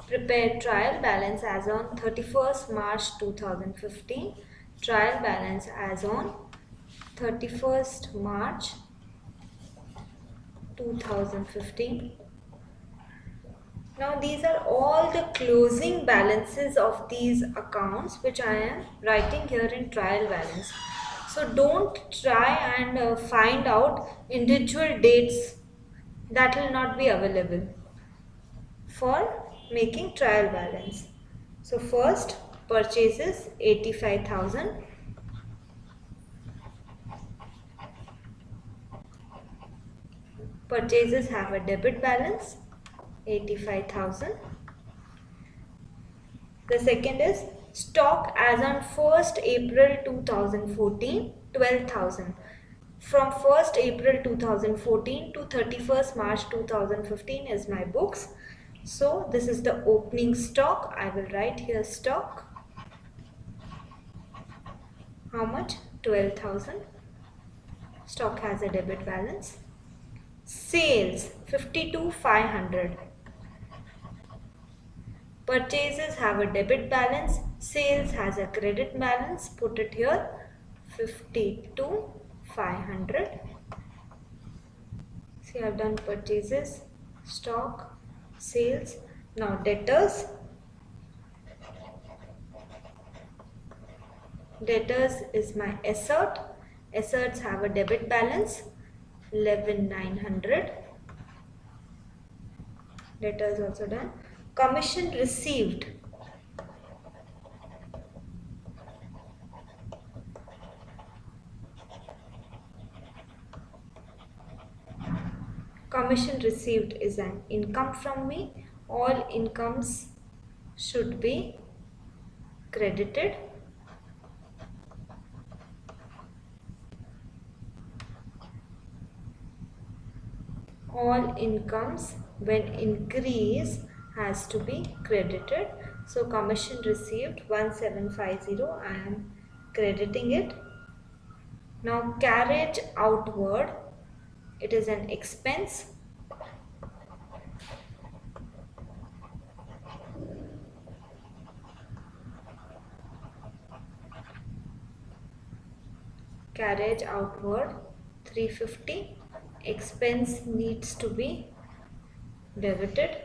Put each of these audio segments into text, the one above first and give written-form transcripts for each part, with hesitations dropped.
Prepare trial balance as on 31st March 2015. Trial balance as on 31st March 2015. Now these are all the closing balances of these accounts which I am writing here in trial balance. So don't try and find out individual dates, that will not be available for making trial balance. So first, purchases 85,000. Purchases have a debit balance 85,000. The second is stock as on 1st April 2014 12,000. From 1st April 2014 to 31st March 2015 is my books. So this is the opening stock. I will write here stock. How much? 12,000. Stock has a debit balance. Sales 52,500. Purchases have a debit balance. Sales has a credit balance. Put it here 52,500. See, I have done purchases, stock, sales. Now debtors. Debtors is my assert. Asserts have a debit balance 11,900. Debtors also done. Commission received. Commission received is an income from me. All incomes should be credited. All incomes when increase has to be credited. So commission received 1750, I am crediting it. Now carriage outward, it is an expense. Carriage outward 350. Expense needs to be debited.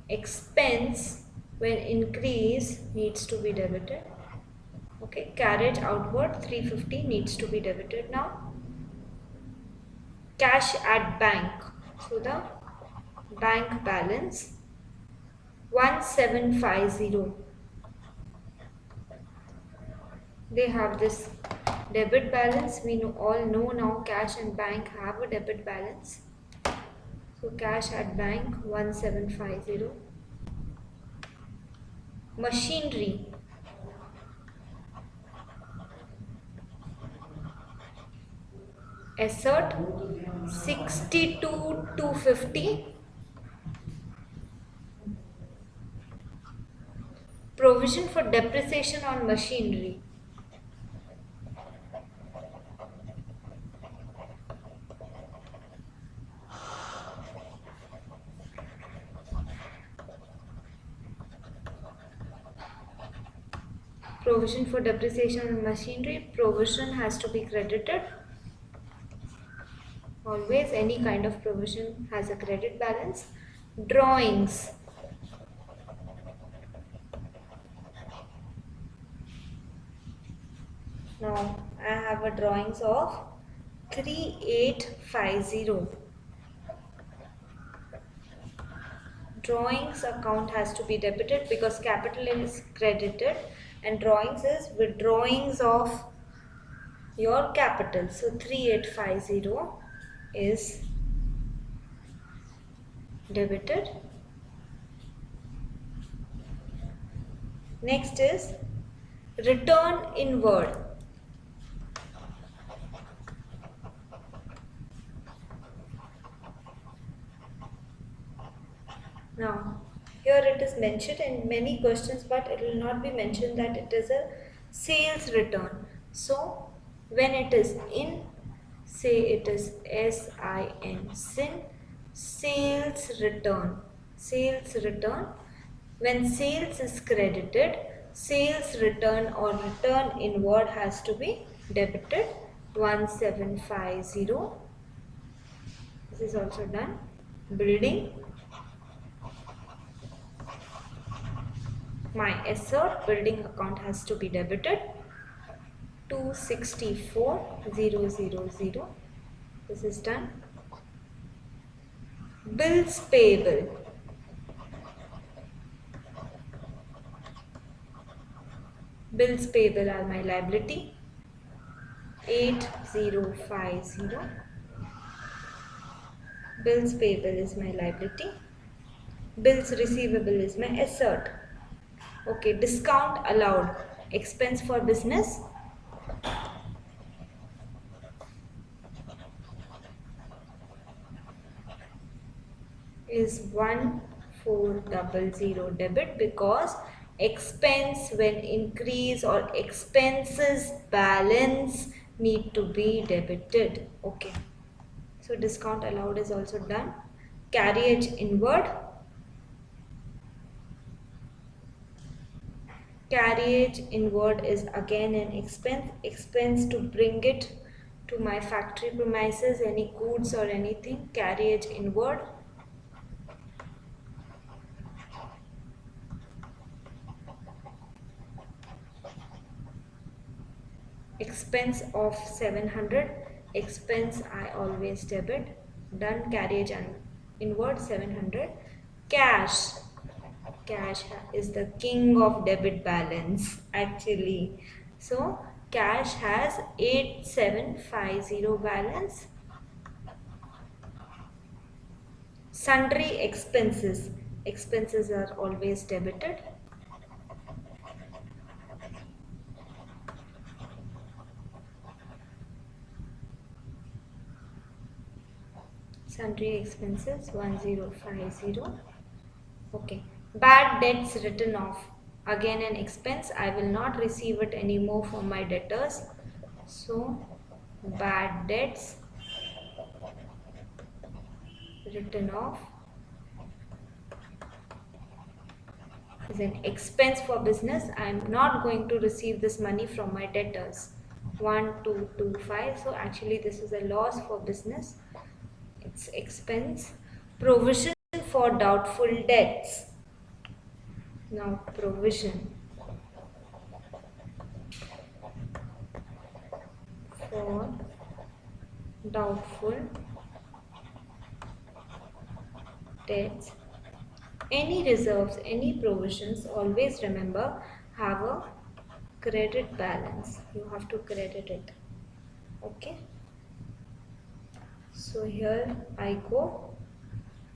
Expense when increase needs to be debited. Okay, carriage outward 350 needs to be debited now. Cash at bank. So the bank balance 1750. They have this debit balance. We all know now cash and bank have a debit balance. So cash at bank 1750. Machinery. Assert 62,250. Provision for depreciation on machinery. Provision for depreciation on machinery. Provision has to be credited. Always any kind of provision has a credit balance. Drawings. Now I have a drawings of 3850. Drawings account has to be debited because capital is credited and drawings is withdrawings of your capital. So 3850 is debited. Next is return inward. Now here it is mentioned in many questions, but it will not be mentioned that it is a sales return. So when it is in, say it is SIN, sin, sales return. Sales return When sales is credited, sales return or return inward has to be debited 1750. This is also done. Building, my assert building account has to be debited 264000. This is done. Bills payable. Bills payable are my liability 8050. Bills payable is my liability. Bills receivable is my assert. Okay, discount allowed. Expense for business. Is 1400 debit, because expense when increase or expenses balance need to be debited. Okay, so discount allowed is also done. Carriage inward. Carriage inward is again an expense to bring it to my factory premises, any goods or anything. Carriage inward. Expense of 700. Expense I always debit. Done. Carriage and inward 700. Cash. Cash is the king of debit balance actually. So cash has 8750 balance. Sundry expenses. Expenses are always debited. Sundry expenses 1050. Okay. Bad debts written off. Again an expense. I will not receive it anymore from my debtors. So bad debts written off is an expense for business. I am not going to receive this money from my debtors. 1225. So actually this is a loss for business. It's expense. Provision for doubtful debts. Now provision for doubtful debts. Any reserves, any provisions, always remember have a credit balance. You have to credit it. Okay. So here I go,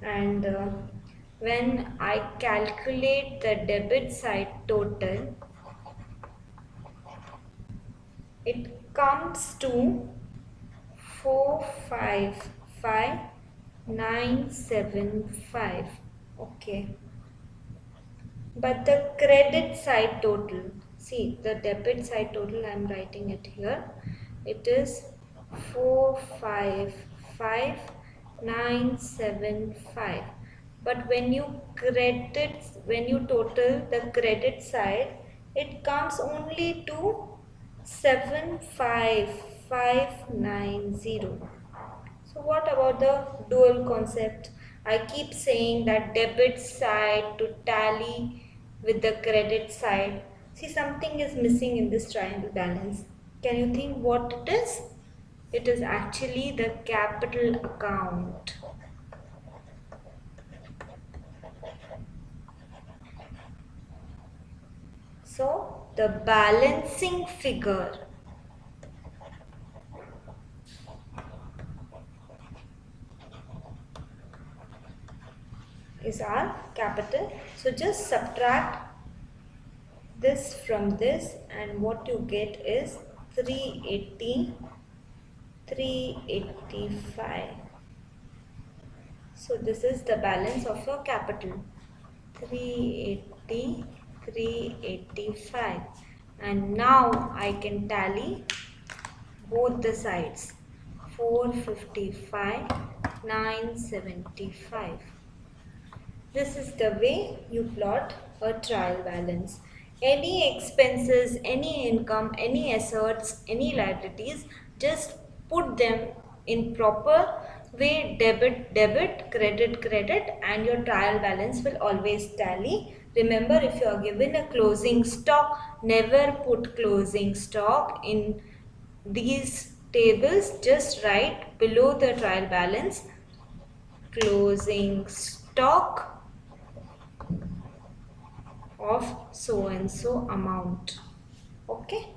and when I calculate the debit side total, it comes to 455975. Okay, but the credit side total, see the debit side total, I am writing it here, it is 455975. But when you total the credit side, it comes only to 75590. So what about the dual concept? I keep saying that debit side to tally with the credit side. See, something is missing in this triangle balance. Can you think what it is? It is actually the capital account. So the balancing figure is our capital. So just subtract this from this, and what you get is 385. So this is the balance of your capital, 385. And now I can tally both the sides, 455, 975. This is the way you plot a trial balance. Any expenses, any income, any assets, any liabilities, just put them in proper way, debit, credit, and your trial balance will always tally. Remember, if you are given a closing stock, never put closing stock in these tables. Just write below the trial balance closing stock of so and so amount. Okay.